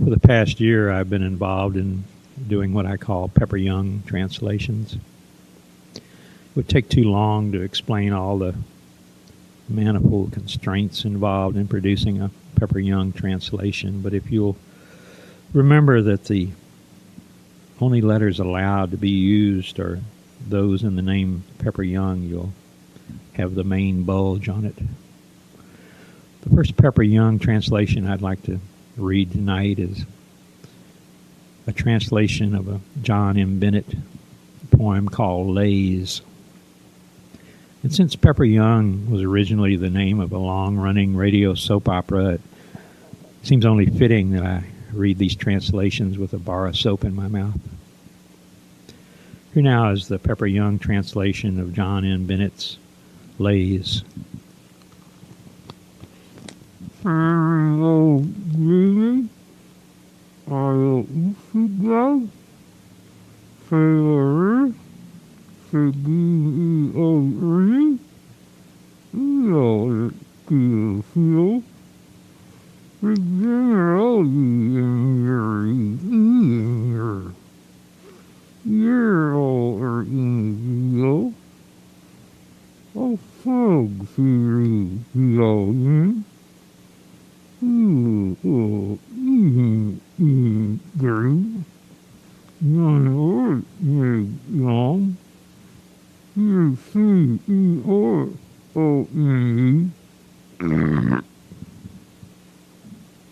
For the past year, I've been involved in doing what I call Pepper Young translations. It would take too long to explain all the manifold constraints involved in producing a Pepper Young translation, but if you'll remember that the only letters allowed to be used are those in the name Pepper Young, you'll have the main bulge on it. The first Pepper Young translation I'd like to read tonight is a translation of a John M. Bennett poem called Lays. And since Pepper Young was originally the name of a long-running radio soap opera, it seems only fitting that I read these translations with a bar of soap in my mouth. Here now is the Pepper Young translation of John M. Bennett's Lays. One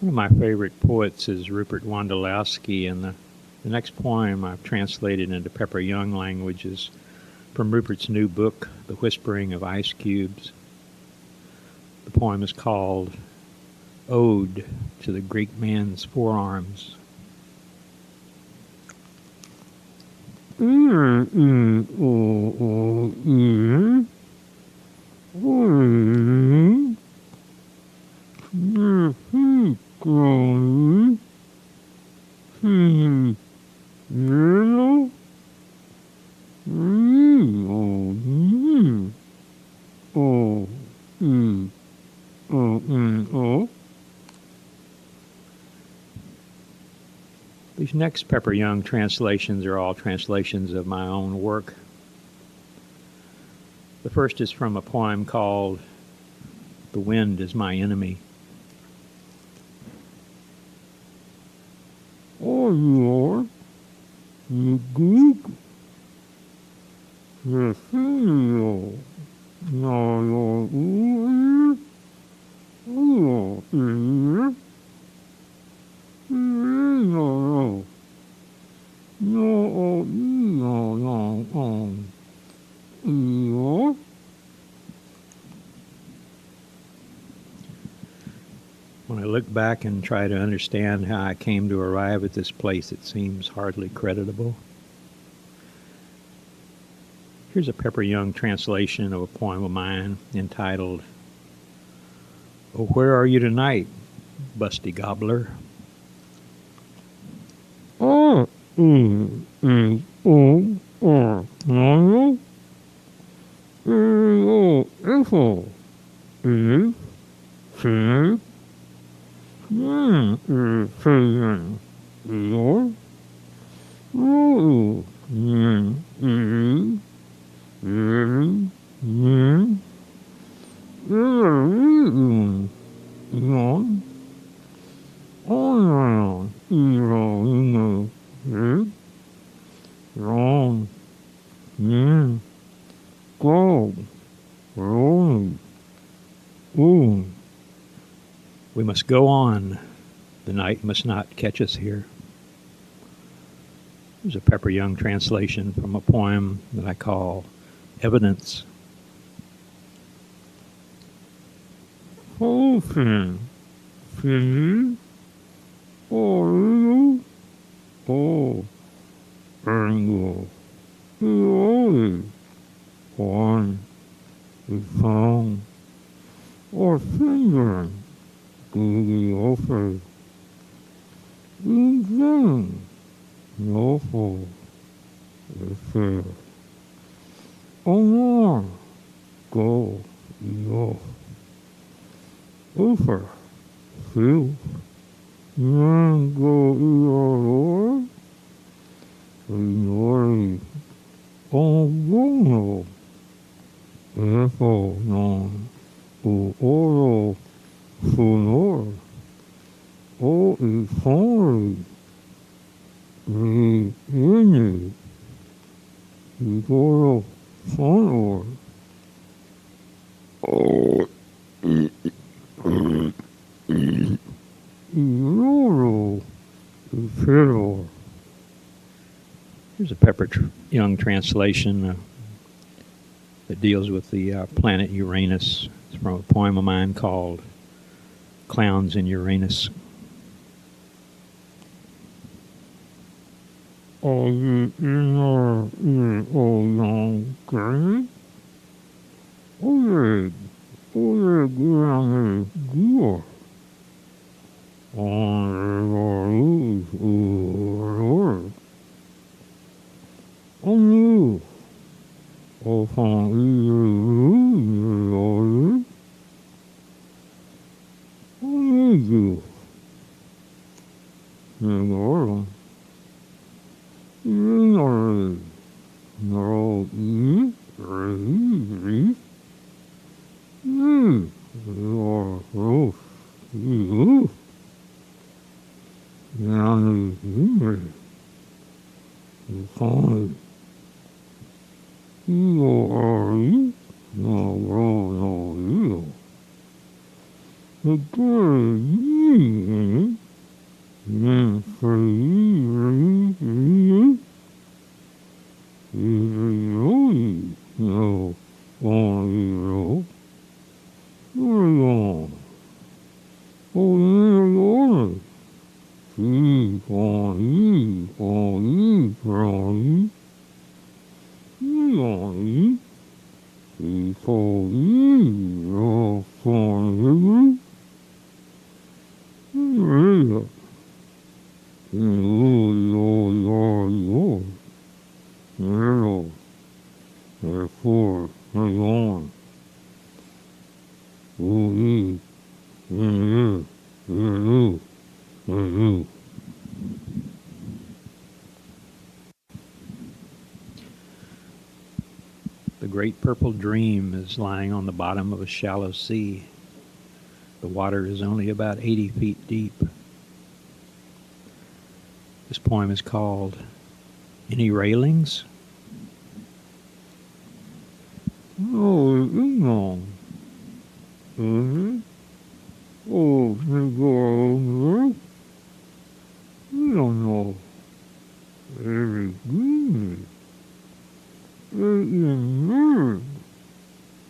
of my favorite poets is Rupert Wondolowski, and the next poem I've translated into Pepper Young language is from Rupert's new book, The Whispering of Ice Cubes. The poem is called Ode to the Greek Man's Forearms. These next Pepper Young translations are all translations of my own work. The first is from a poem called The Wind is My Enemy. Oh, Lord, the Greek, the Feel, When I look back and try to understand how I came to arrive at this place, it seems hardly creditable. Here's a Pepper Young translation of a poem of mine entitled, Oh, Where Are You Tonight, Busty Gobbler? We must go on. The night must not catch us here. There's a Pepper Young translation from a poem that I call Evidence. Here's a Young translation that deals with the planet Uranus. It's from a poem of mine called Clowns in Uranus. Are you in our ear, oh young granny? Oh, granny, dear. On you. Oh, The great purple dream is lying on the bottom of a shallow sea. The water is only about 80 feet deep. This poem is called Any Railings? Oh, no. Oh, you don't know. Very good.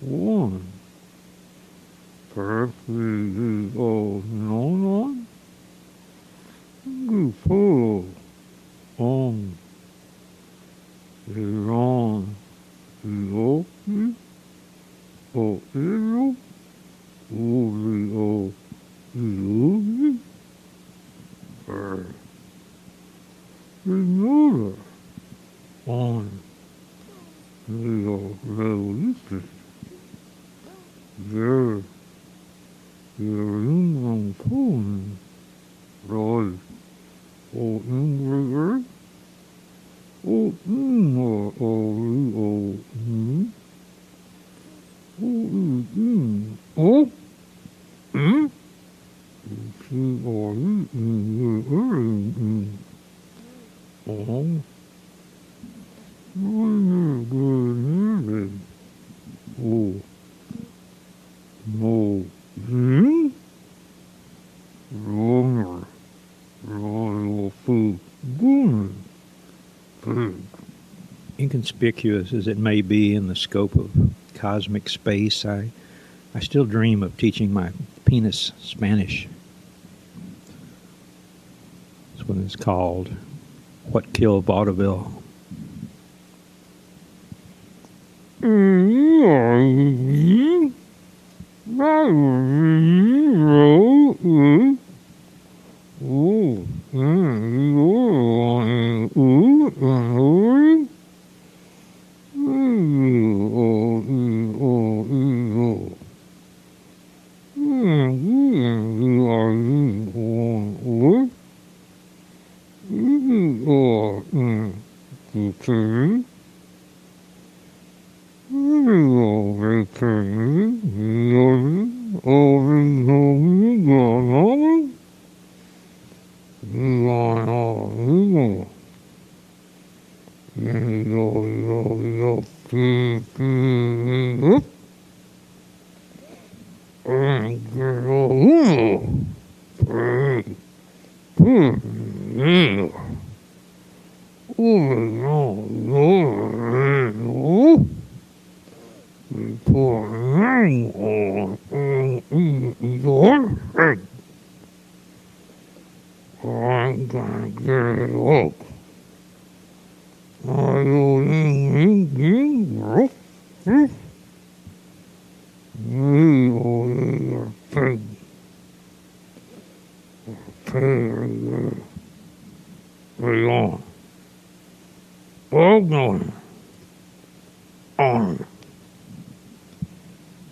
One. Perhaps it is no. Good pull on. Is on. Is open. Oh, is oh, is another on the revolution. There is on phone. Right. Oh, in the earth. Oh, Inconspicuous as it may be in the scope of cosmic space, I still dream of teaching my penis Spanish. This one is called What Killed Vaudeville.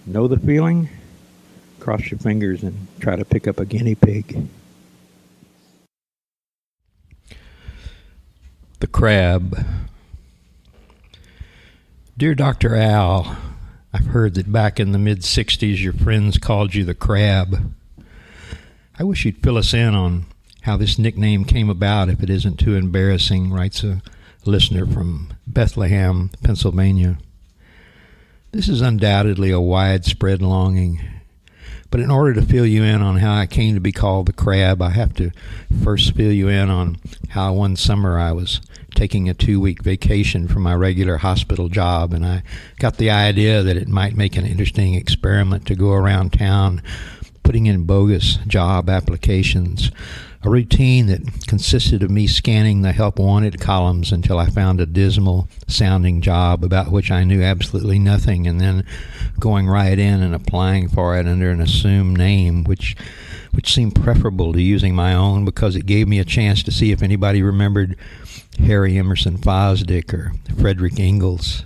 Know the feeling? Cross your fingers and try to pick up a guinea pig. The Crab. Dear Dr. Al, I've heard that back in the mid-'60s your friends called you the Crab. I wish you'd fill us in on how this nickname came about, if it isn't too embarrassing, writes a listener from Bethlehem, Pennsylvania. This is undoubtedly a widespread longing, but in order to fill you in on how I came to be called the Crab, I have to first fill you in on how one summer I was taking a 2-week vacation from my regular hospital job, and I got the idea that it might make an interesting experiment to go around town putting in bogus job applications, a routine that consisted of me scanning the help wanted columns until I found a dismal sounding job about which I knew absolutely nothing, and then going right in and applying for it under an assumed name, which seemed preferable to using my own because it gave me a chance to see if anybody remembered Harry Emerson Fosdick or Frederick Ingalls.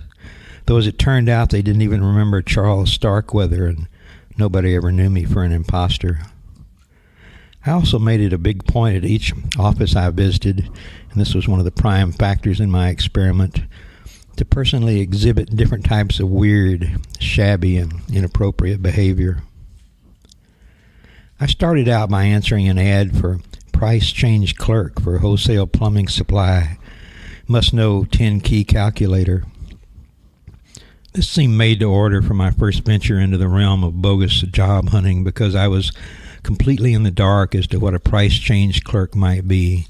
Though as it turned out, they didn't even remember Charles Starkweather, and nobody ever knew me for an imposter. I also made it a big point at each office I visited, and this was one of the prime factors in my experiment, to personally exhibit different types of weird, shabby, and inappropriate behavior. I started out by answering an ad for price change clerk for wholesale plumbing supply, must know 10-key calculator. This seemed made to order for my first venture into the realm of bogus job hunting because I was completely in the dark as to what a price change clerk might be,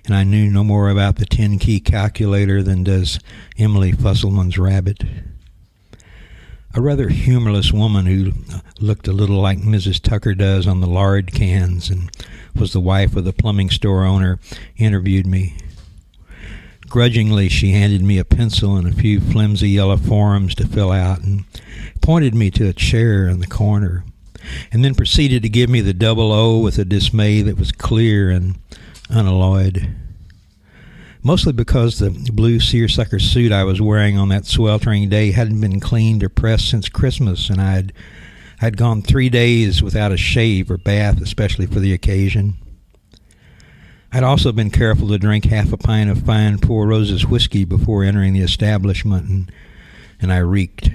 and I knew no more about the 10-key calculator than does Emily Fusselman's rabbit. A rather humorless woman who looked a little like Mrs. Tucker does on the lard cans and was the wife of the plumbing store owner interviewed me. Grudgingly, she handed me a pencil and a few flimsy yellow forms to fill out and pointed me to a chair in the corner, and then proceeded to give me the double O with a dismay that was clear and unalloyed. Mostly because the blue seersucker suit I was wearing on that sweltering day hadn't been cleaned or pressed since Christmas, and I'd gone 3 days without a shave or bath, especially for the occasion. I'd also been careful to drink half a pint of fine Four Roses whiskey before entering the establishment, and I reeked.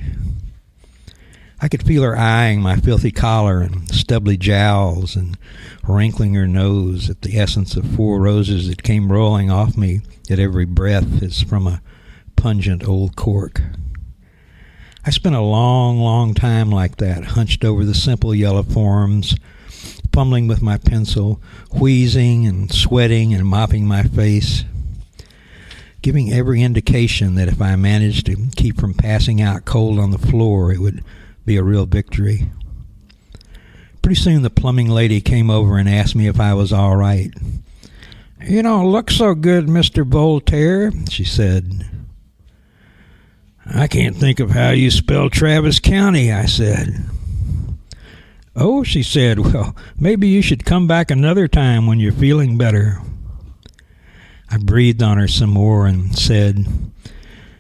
I could feel her eyeing my filthy collar and stubbly jowls and wrinkling her nose at the essence of Four Roses that came rolling off me at every breath as from a pungent old cork. I spent a long, long time like that, hunched over the simple yellow forms, fumbling with my pencil, wheezing and sweating and mopping my face, giving every indication that if I managed to keep from passing out cold on the floor, it would be a real victory. Pretty soon the plumbing lady came over and asked me if I was all right. "You don't look so good, Mr. Voltaire," she said. "I can't think of how you spell Travis County," I said. "Oh," she said, "well, maybe you should come back another time when you're feeling better." I breathed on her some more and said,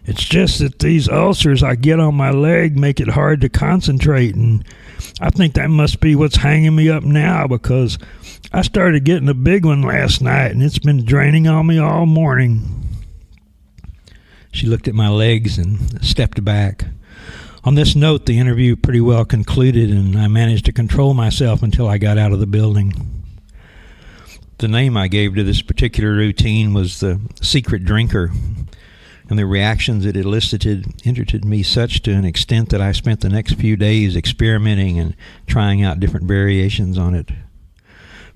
"It's just that these ulcers I get on my leg make it hard to concentrate, and I think that must be what's hanging me up now because I started getting a big one last night, and it's been draining on me all morning." She looked at my legs and stepped back. On this note, the interview pretty well concluded, and I managed to control myself until I got out of the building. The name I gave to this particular routine was the secret drinker, and the reactions it elicited interested me such to an extent that I spent the next few days experimenting and trying out different variations on it.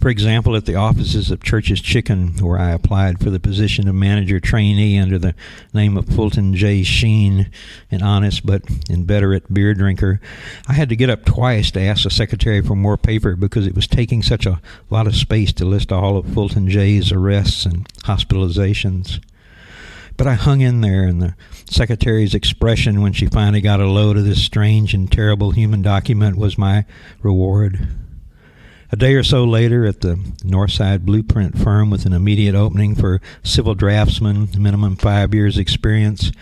For example, at the offices of Church's Chicken, where I applied for the position of manager trainee under the name of Fulton J. Sheen, an honest but inveterate beer drinker, I had to get up twice to ask the secretary for more paper because it was taking such a lot of space to list all of Fulton J.'s arrests and hospitalizations. But I hung in there, and the secretary's expression when she finally got a load of this strange and terrible human document was my reward. A day or so later, at the Northside Blueprint firm with an immediate opening for civil draftsman, minimum 5 years experience,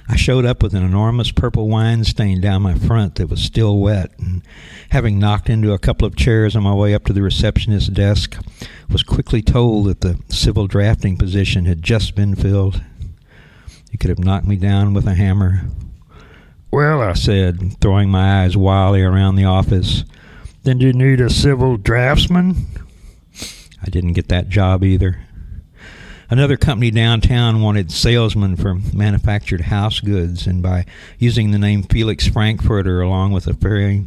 I showed up with an enormous purple wine stain down my front that was still wet, and having knocked into a couple of chairs on my way up to the receptionist's desk, was quickly told that the civil drafting position had just been filled. You could have knocked me down with a hammer. "Well," I said, throwing my eyes wildly around the office, "then you need a civil draftsman?" I didn't get that job either. Another company downtown wanted salesmen for manufactured house goods, and by using the name Felix Frankfurter along with a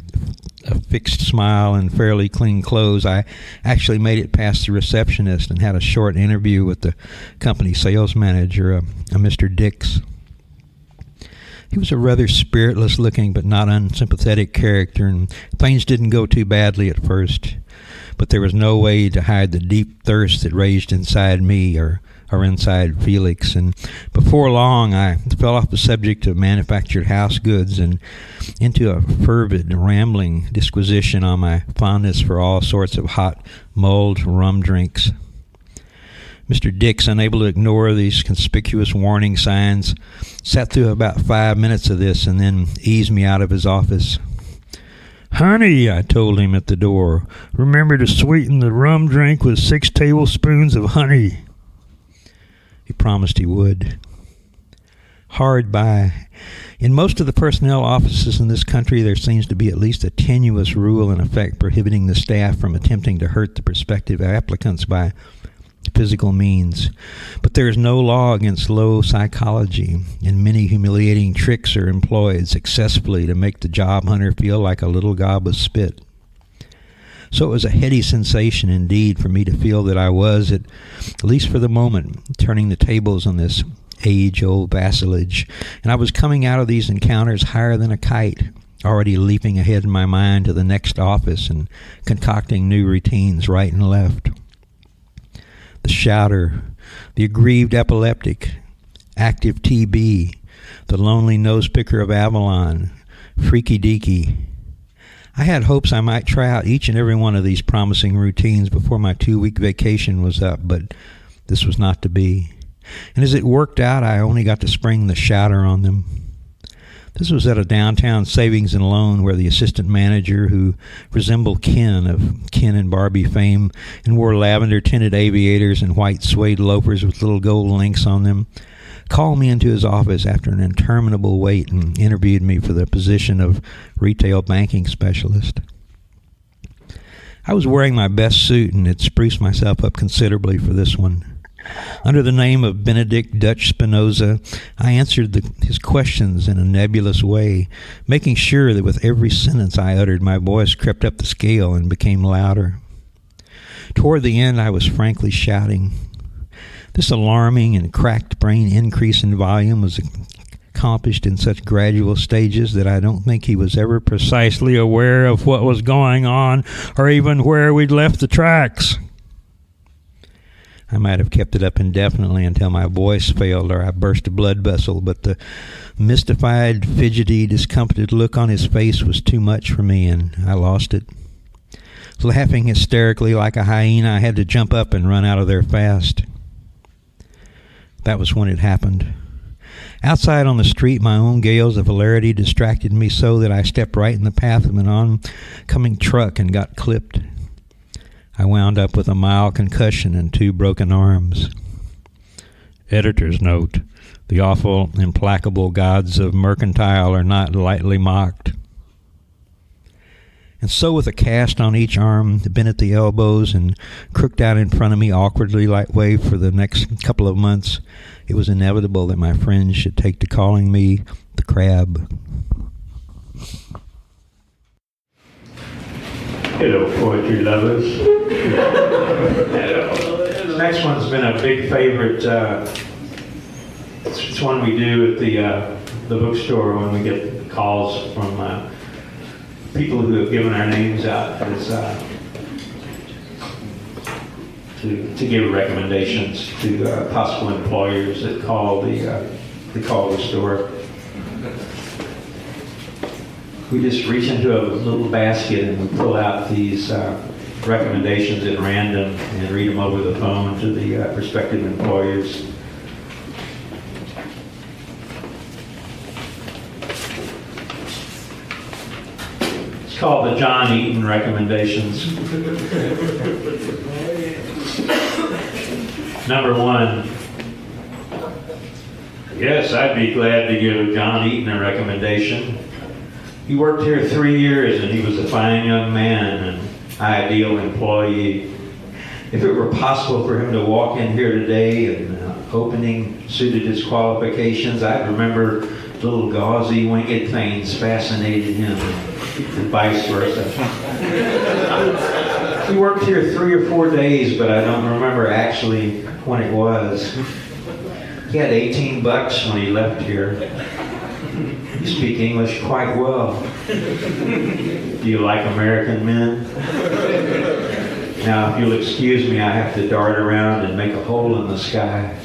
fixed smile and fairly clean clothes, I actually made it past the receptionist and had a short interview with the company sales manager, a Mr. Dix. He was a rather spiritless-looking but not unsympathetic character, and things didn't go too badly at first. But there was no way to hide the deep thirst that raged inside me or inside Felix, and before long I fell off the subject of manufactured house goods and into a fervid, rambling disquisition on my fondness for all sorts of hot, mulled rum drinks. Mr. Dix, unable to ignore these conspicuous warning signs, sat through about 5 minutes of this and then eased me out of his office. "Honey," I told him at the door, "remember to sweeten the rum drink with 6 tablespoons of honey." He promised he would. Hard by, in most of the personnel offices in this country, there seems to be at least a tenuous rule in effect prohibiting the staff from attempting to hurt the prospective applicants by physical means. But there is no law against low psychology, and many humiliating tricks are employed successfully to make the job hunter feel like a little gob of spit. So it was a heady sensation indeed for me to feel that I was, at least for the moment, turning the tables on this age-old vassalage, and I was coming out of these encounters higher than a kite, already leaping ahead in my mind to the next office and concocting new routines right and left. The shouter, the aggrieved epileptic, active TB, the lonely nose-picker of Avalon, freaky deaky. I had hopes I might try out each and every one of these promising routines before my 2-week vacation was up, but this was not to be. And as it worked out, I only got to spring the shouter on them. This was at a downtown savings and loan where the assistant manager, who resembled Ken of Ken and Barbie fame and wore lavender-tinted aviators and white suede loafers with little gold links on them, called me into his office after an interminable wait and interviewed me for the position of retail banking specialist. I was wearing my best suit and had spruced myself up considerably for this one. Under the name of Benedict Dutch Spinoza, I answered his questions in a nebulous way, making sure that with every sentence I uttered, my voice crept up the scale and became louder. Toward the end, I was frankly shouting. This alarming and cracked brain increase in volume was accomplished in such gradual stages that I don't think he was ever precisely aware of what was going on or even where we'd left the tracks. I might have kept it up indefinitely until my voice failed or I burst a blood vessel, but the mystified, fidgety, discomfited look on his face was too much for me, and I lost it. Laughing hysterically like a hyena, I had to jump up and run out of there fast. That was when it happened. Outside on the street, my own gales of hilarity distracted me so that I stepped right in the path of an oncoming truck and got clipped. I wound up with a mild concussion and 2 broken arms. Editor's note: the awful, implacable gods of mercantile are not lightly mocked. And so, with a cast on each arm, bent at the elbows, and crooked out in front of me awkwardly way for the next couple of months, it was inevitable that my friends should take to calling me the Crab. Hello, poetry lovers. The next one's been a big favorite. It's one we do at the bookstore when we get calls from people who have given our names out to give recommendations to possible employers that call the store. We just reach into a little basket and we pull out these recommendations at random and read them over the phone to the prospective employers. It's called the John Eaton recommendations. Number 1. Yes, I'd be glad to give John Eaton a recommendation. He worked here 3 years and he was a fine young man, an ideal employee. If it were possible for him to walk in here today and opening suited his qualifications, I'd remember little gauzy winged things fascinated him and vice versa. He worked here 3 or 4 days, but I don't remember actually when it was. He had $18 when he left here. You speak English quite well. Do you like American men? Now, if you'll excuse me, I have to dart around and make a hole in the sky.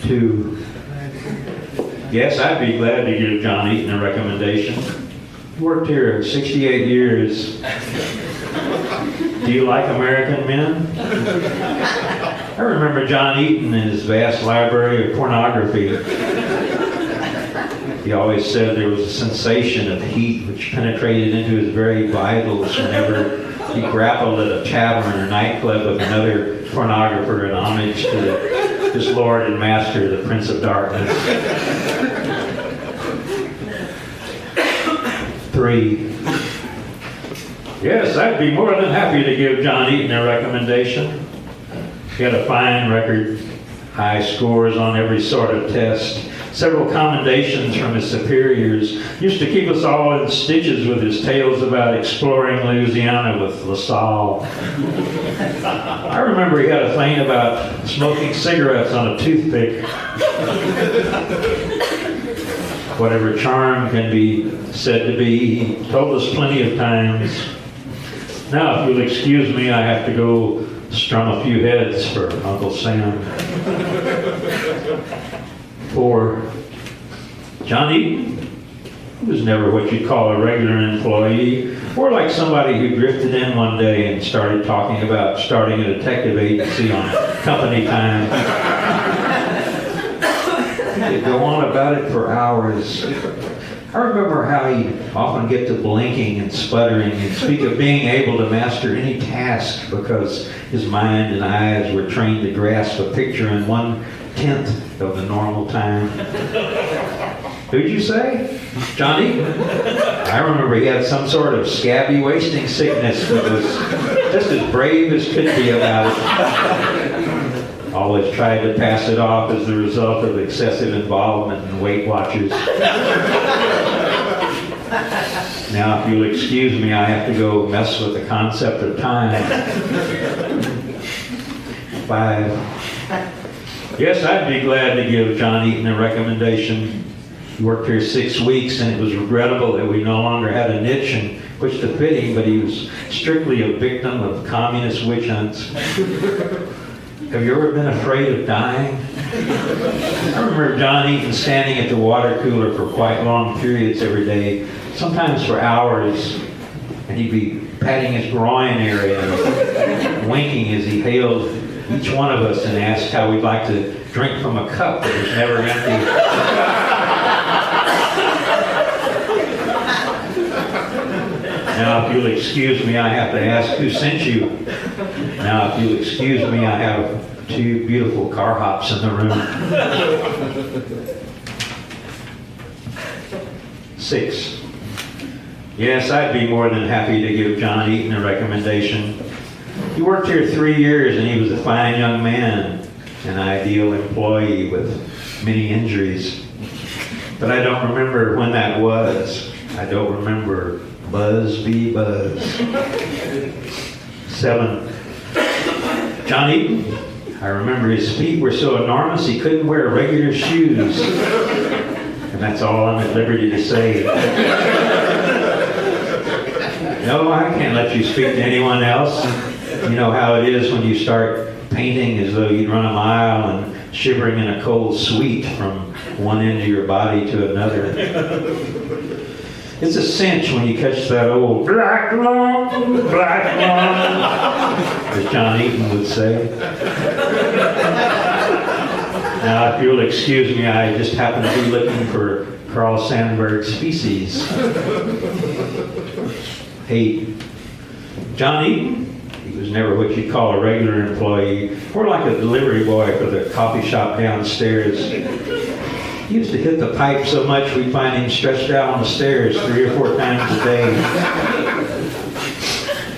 2. Yes, I'd be glad to give John Eaton a recommendation. He worked here 68 years. Do you like American men? I remember John Eaton and his vast library of pornography. He always said there was a sensation of heat which penetrated into his very vitals whenever he grappled at a tavern or nightclub with another pornographer in homage to his lord and master, the Prince of Darkness. 3. Yes, I'd be more than happy to give John Eaton a recommendation. He had a fine record, high scores on every sort of test, several commendations from his superiors, used to keep us all in stitches with his tales about exploring Louisiana with LaSalle. I remember he had a thing about smoking cigarettes on a toothpick. Whatever charm can be said to be, he told us plenty of times. Now, if you'll excuse me, I have to go strum a few heads for Uncle Sam. 4. John Eaton was never what you'd call a regular employee, or like somebody who drifted in one day and started talking about starting a detective agency on company time. He'd go on about it for hours. I remember how he'd often get to blinking and sputtering and speak of being able to master any task because his mind and eyes were trained to grasp a picture in 1/10 of the normal time. Who'd you say? John Eaton? I remember he had some sort of scabby wasting sickness but was just as brave as could be about it. Always tried to pass it off as the result of excessive involvement in Weight Watchers. Now, if you'll excuse me, I have to go mess with the concept of time. 5. Yes, I'd be glad to give John Eaton a recommendation. He worked here 6 weeks, and it was regrettable that we no longer had a niche in which to fit him, but he was strictly a victim of communist witch hunts. Have you ever been afraid of dying? I remember John Eaton standing at the water cooler for quite long periods every day, sometimes for hours, and he'd be patting his groin area and winking as he hailed each one of us and asked how we'd like to drink from a cup that was never empty. Now, if you'll excuse me, I have to ask who sent you. Now, if you'll excuse me, I have Two beautiful car hops in the room. 6. Yes, I'd be more than happy to give John Eaton a recommendation. He worked here 3 years and he was a fine young man, an ideal employee with many injuries. But I don't remember when that was. I don't remember. Buzz be buzz. 7. John Eaton. I remember his feet were so enormous he couldn't wear regular shoes. And that's all I'm at liberty to say. No, I can't let you speak to anyone else. You know how it is when you start painting as though you'd run a mile and shivering in a cold sweat from one end of your body to another. It's a cinch when you catch that old black lung, as John Eaton would say. Now, if you'll excuse me, I just happen to be looking for Carl Sandburg's feces. 8. John Eaton. He was never what you'd call a regular employee, more like a delivery boy for the coffee shop downstairs. He used to hit the pipe so much we'd find him stretched out on the stairs 3 or 4 times a day.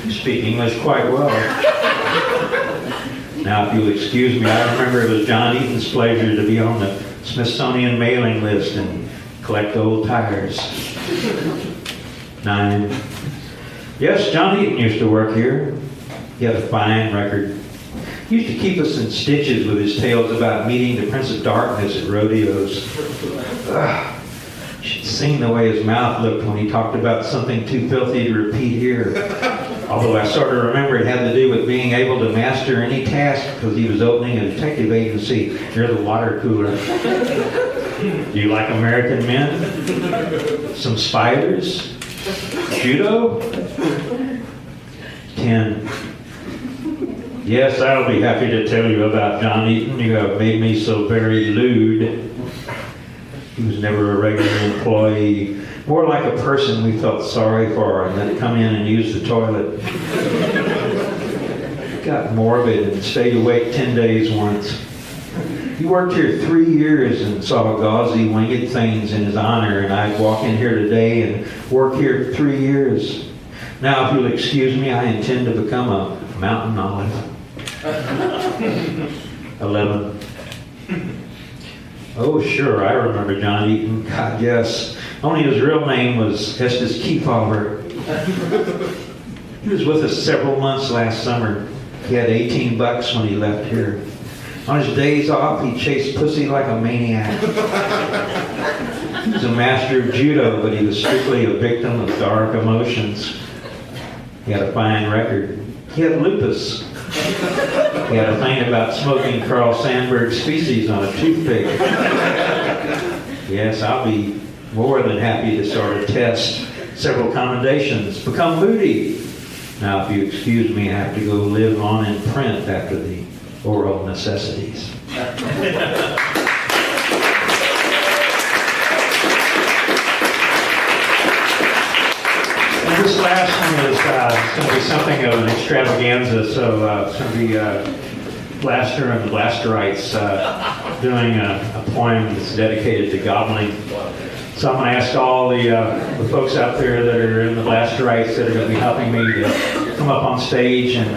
He speak English quite well. Now, if you'll excuse me, I remember it was John Eaton's pleasure to be on the Smithsonian mailing list and collect old tires. 9. Yes, John Eaton used to work here. He had a fine record. He used to keep us in stitches with his tales about meeting the Prince of Darkness at rodeos. You should sing the way his mouth looked when he talked about something too filthy to repeat here. Although I sort of remember it had to do with being able to master any task because he was opening a detective agency near the water cooler. Do you like American men? Some spiders? Judo? 10. Yes, I'll be happy to tell you about John Eaton. You have made me so very lewd. He was never a regular employee. More like a person we felt sorry for and then come in and use the toilet. Got morbid and stayed awake 10 days once. He worked here 3 years and saw gauzy winged things in his honor, and I'd walk in here today and work here 3 years. Now, if you'll excuse me, I intend to become a mountain olive. 11. Oh, sure, I remember John Eaton. God, yes. Only his real name was Estes Kefauver. He was with us several months last summer. He had $18 when he left here. On his days off, he chased pussy like a maniac. He was a master of judo, but he was strictly a victim of dark emotions. He had a fine record. He had lupus. He had a thing about smoking Carl Sandburg's feces on a toothpick. Yes, I'll be more than happy to sort of test several commendations. Become moody. Now, if you excuse me, I have to go live on in print after the oral necessities. This last one is going to be something of an extravaganza, so it's going to be Blaster and the Blasterites doing a poem that's dedicated to Gobbling. So I'm going to ask all the folks out there that are in the Blasterites that are going to be helping me to come up on stage, and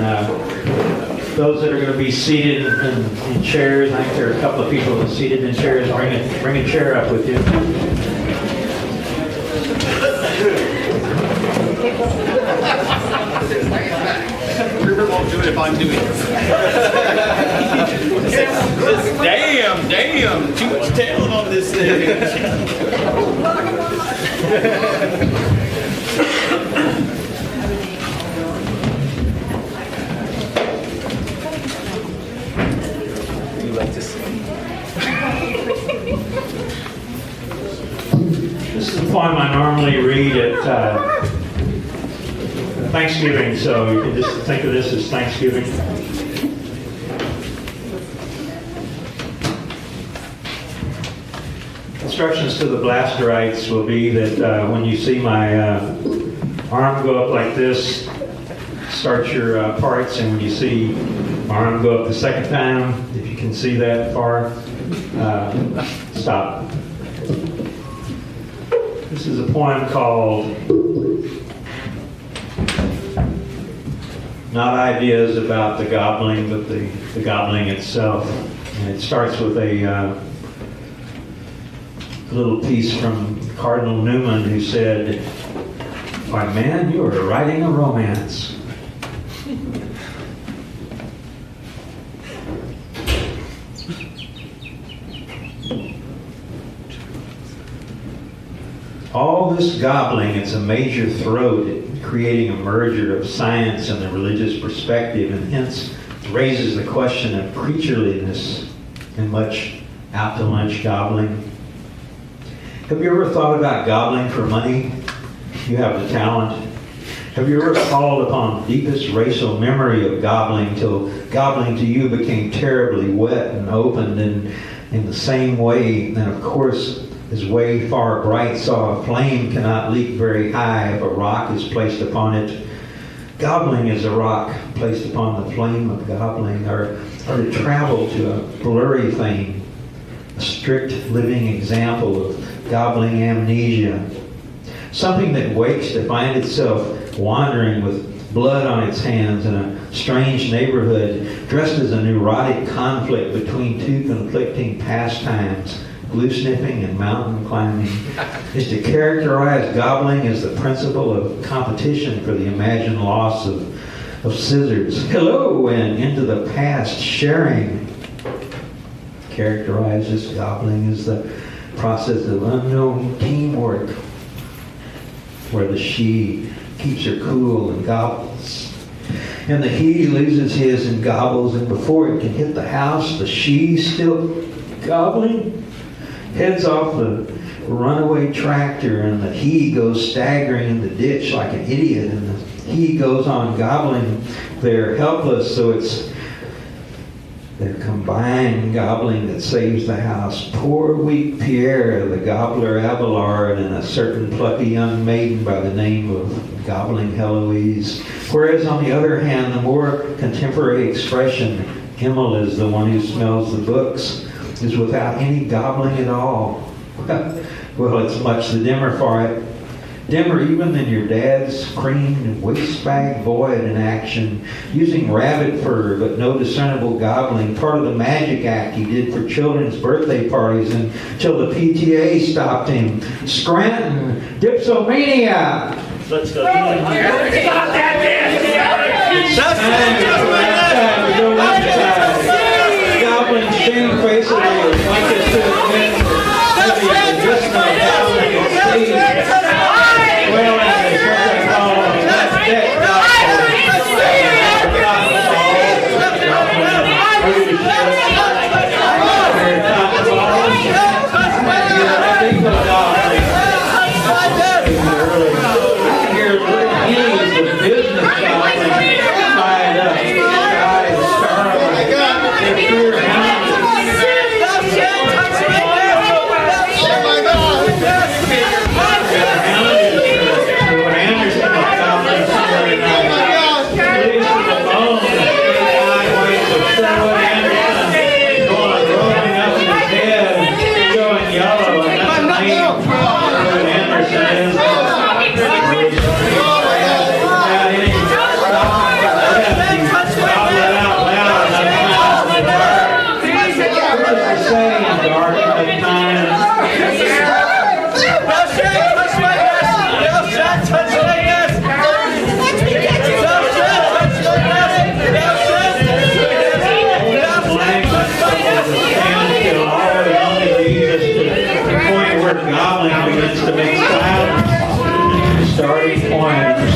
those that are going to be seated in chairs. I think there are a couple of people that are seated in chairs. Bring a chair up with you. River won't do it if I'm doing it. Damn, too much talent on this thing. You like to sing? This is a poem I normally read at Thanksgiving, so you can just think of this as Thanksgiving. Instructions to the Blasterites will be that when you see my arm go up like this, start your parts, and when you see my arm go up the second time, if you can see that far, stop. This is a poem called not ideas about the gobbling, but the gobbling itself. And it starts with a little piece from Cardinal Newman, who said, "Why, man, you are writing a romance." All this gobbling, it's a major throat, creating a merger of science and the religious perspective, and hence raises the question of preacherliness and much out-to-lunch gobbling. Have you ever thought about gobbling for money? You have the talent. Have you ever called upon deepest racial memory of gobbling till gobbling to you became terribly wet and opened in the same way? And of course, as way far bright saw, a flame cannot leap very high if a rock is placed upon it. Gobbling is a rock placed upon the flame of gobbling, or to travel to a blurry thing, a strict living example of gobbling amnesia. Something that wakes to find itself wandering with blood on its hands in a strange neighborhood, dressed as a neurotic conflict between two conflicting pastimes, glue sniffing and mountain climbing, is to characterize gobbling as the principle of competition for the imagined loss of scissors. Hello, and into the past sharing. Characterizes gobbling as the process of unknown teamwork, where the she keeps her cool and gobbles, and the he loses his and gobbles, and before it can hit the house, the she, still gobbling, heads off the runaway tractor, and the he goes staggering in the ditch like an idiot, and the he goes on gobbling. They're helpless, so it's their combined gobbling that saves the house. Poor weak Pierre, the gobbler Abelard, and a certain plucky young maiden by the name of Gobbling Heloise. Whereas on the other hand, the more contemporary expression, Himmel is the one who smells the books, is without any gobbling at all. Well, it's much the dimmer for it. Dimmer even than your dad's creamed waistbag void in action, using rabbit fur but no discernible gobbling, part of the magic act he did for children's birthday parties until the PTA stopped him. Scranton, dipsomania! Let's go. Stop that gobbling shamefacedly, like this to admit just not gobbling at sea. Well, that's what they call that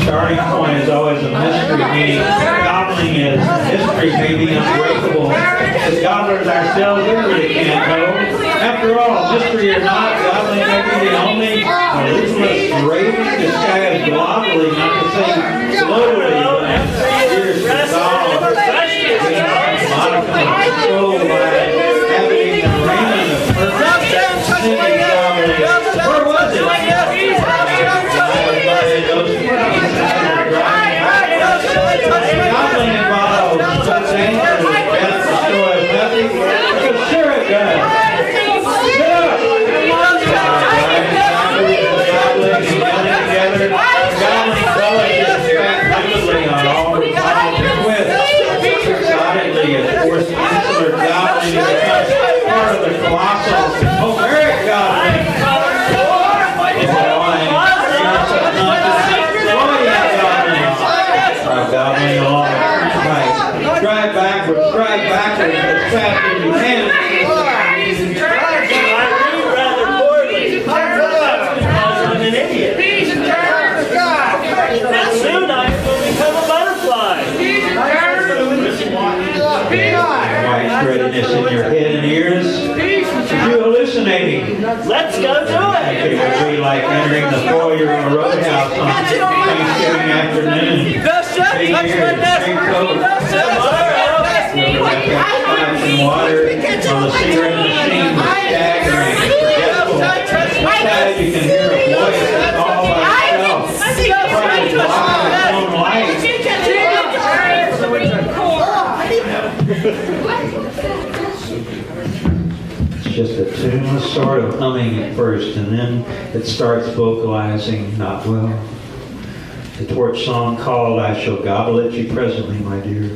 starting point is always a mystery, meaning gobbling is history, maybe unbreakable. As gobblers ourselves, we really can't know. After all, mystery or not, gobbling may be the only ruthless raving disguised globally, not to say globally, but years resolved. Modicum of control by having the raiment of perfect sinning gobbling. Where was it? Those Readiness in your head and ears. If you're hallucinating, let's go do it. It would be like entering the foyer of a roadhouse on Thanksgiving afternoon. Big ears, big coat, and water on the cigarette machine, staggering, forgetful. Inside you can hear a voice that's all by itself. Trying to block its own light. It's just a tuneless sort of humming at first, and then it starts vocalizing not well. The torch song called "I Shall Gobble at You Presently, My Dear."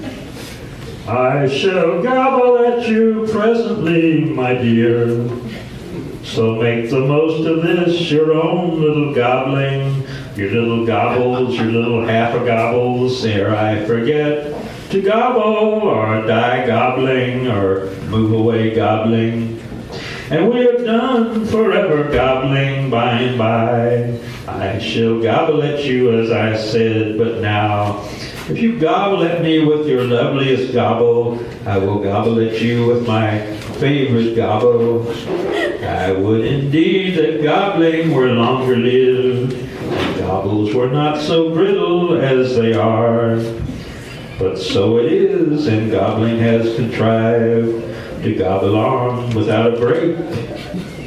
I shall gobble at you presently, my dear. So make the most of this, your own little gobbling, your little gobbles, your little half-a-gobbles, ere I forget to gobble or die gobbling or move away gobbling. And we are done forever gobbling by and by. I shall gobble at you as I said, but now, if you gobble at me with your loveliest gobble, I will gobble at you with my favorite gobble. I would indeed that gobbling were longer lived, and gobbles were not so brittle as they are. But so it is, and gobbling has contrived to gobble on without a break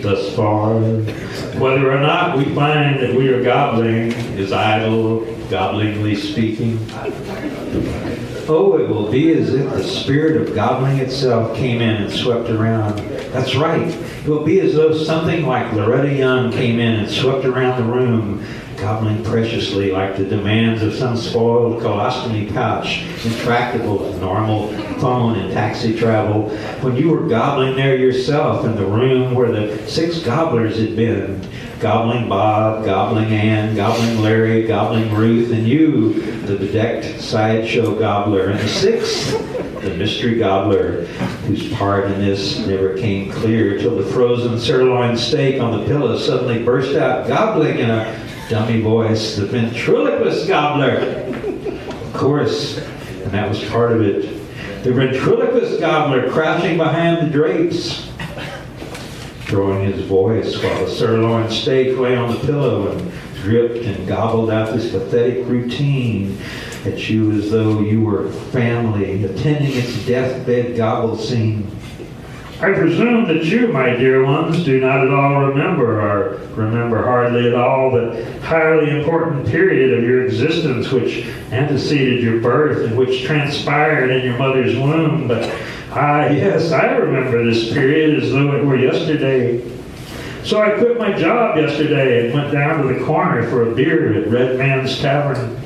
thus far. Whether or not we find that we are gobbling is idle, gobblingly speaking. Oh, it will be as if the spirit of gobbling itself came in and swept around. That's right. It will be as though something like Loretta Young came in and swept around the room, gobbling preciously like the demands of some spoiled colostomy pouch, intractable to normal phone and taxi travel, when you were gobbling there yourself in the room where the 6 gobblers had been. Gobbling Bob, Gobbling Ann, Gobbling Larry, Gobbling Ruth, and you, the bedecked sideshow gobbler. And the 6th, the mystery gobbler, whose part in this never came clear till the frozen sirloin steak on the pillow suddenly burst out gobbling in a dummy voice, the ventriloquist gobbler. Of course, and that was part of it. The ventriloquist gobbler crouching behind the drapes, throwing his voice while the sirloin steak lay on the pillow and dripped and gobbled out this pathetic routine at you as though you were family attending its deathbed gobble scene. I presume that you, my dear ones, do not at all remember, or remember hardly at all, the highly important period of your existence which anteceded your birth and which transpired in your mother's womb. But yes, I remember this period as though it were yesterday. So I quit my job yesterday and went down to the corner for a beer at Red Man's Tavern.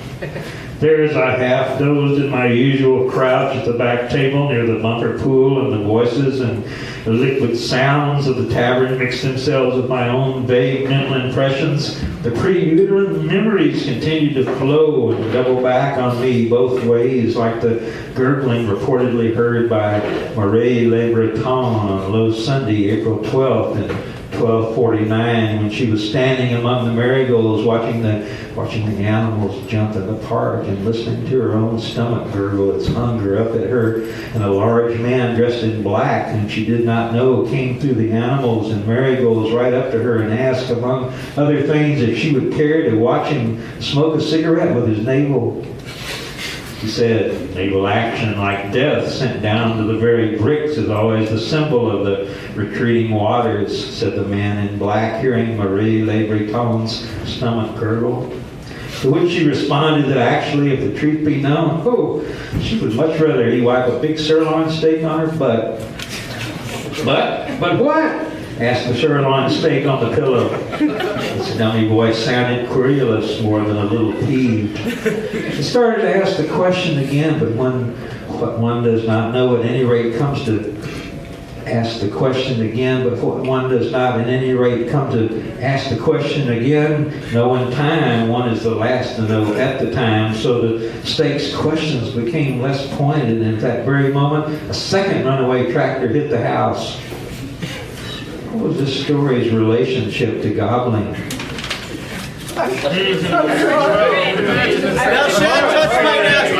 There as I half dozed in my usual crouch at the back table near the bumper pool, and the voices and the liquid sounds of the tavern mixed themselves with my own vague mental impressions. The pre-uterine memories continued to flow and double back on me both ways, like the gurgling reportedly heard by Marie Le Breton on Low Sunday, April 12th, and 12:49, when she was standing among the marigolds watching the animals jump in the park and listening to her own stomach gurgle its hunger up at her, and a large man dressed in black whom she did not know came through the animals and marigolds right up to her and asked, among other things, if she would care to watch him smoke a cigarette with his navel. He said, naval action like death sent down to the very bricks is always the symbol of the retreating waters, said the man in black, hearing Marie Le Breton's stomach gurgle. To which she responded that actually, if the truth be known, she would much rather he wipe a big sirloin steak on her butt. But what? Asked the sirloin steak on the pillow. This dummy voice sounded querulous more than a little peeved. He started to ask the question again, but what one does not know at any rate comes to ask the question again, but what one does not at any rate come to ask the question again, know in time, one is the last to know at the time, so the steak's questions became less pointed, and at that very moment, a second runaway tractor hit the house. What was this story's relationship to gobbling? Thou shalt touch my nest. Thou shalt touch my nest.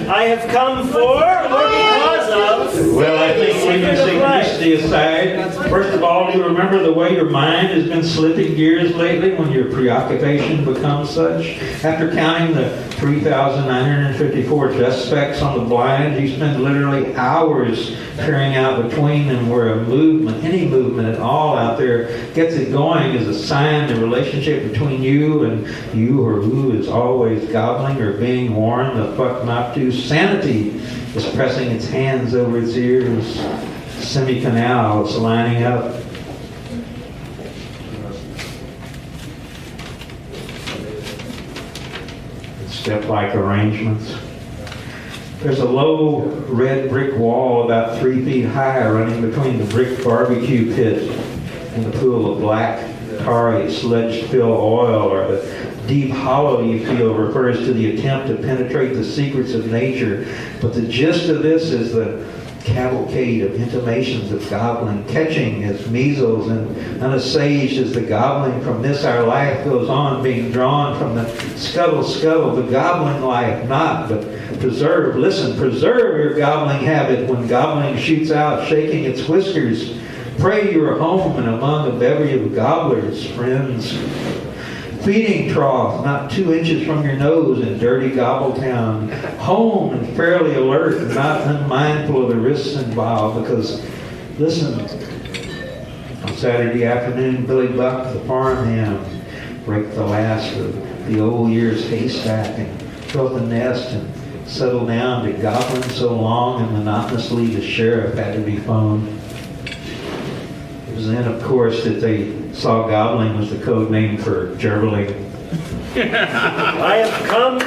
I have come for or because of. Well, I think we can synchronicity aside. First of all, do you remember the way your mind has been slipping gears lately when your preoccupation becomes such? After counting the 3,954 dust specks on the blind, you spend literally hours peering out between them where a movement, any movement at all out there, gets it going is a sign the relationship between you and you or who is always gobbling or being warned the fuck not to. Sanity is pressing its hands over its ears. Semi-canal is lining up. Step-like arrangements. There's a low red brick wall about 3 feet high running between the brick barbecue pit and the pool of black, tarry, sludge-filled oil, or the deep hollow you feel refers to the attempt to penetrate the secrets of nature. But the gist of this is the cavalcade of intimations of gobbling, catching as measles and unassuaged as the gobbling from this our life goes on, being drawn from the scuttle, the gobbling life, not, but preserve, listen, preserve your gobbling habit when gobbling shoots out, shaking its whiskers. Pray you are home and among a bevy of gobblers, friends. Feeding trough, not 2 inches from your nose in dirty Gobbletown. Home and fairly alert and not unmindful of the risks involved because, listen, on Saturday afternoon, Billy Buck, the farmhand, raked the last of the old year's haystack and built a nest and settled down to gobbling so long and monotonously the sheriff had to be phoned. It was then, of course, that they saw gobbling was the code name for gerbling. I have come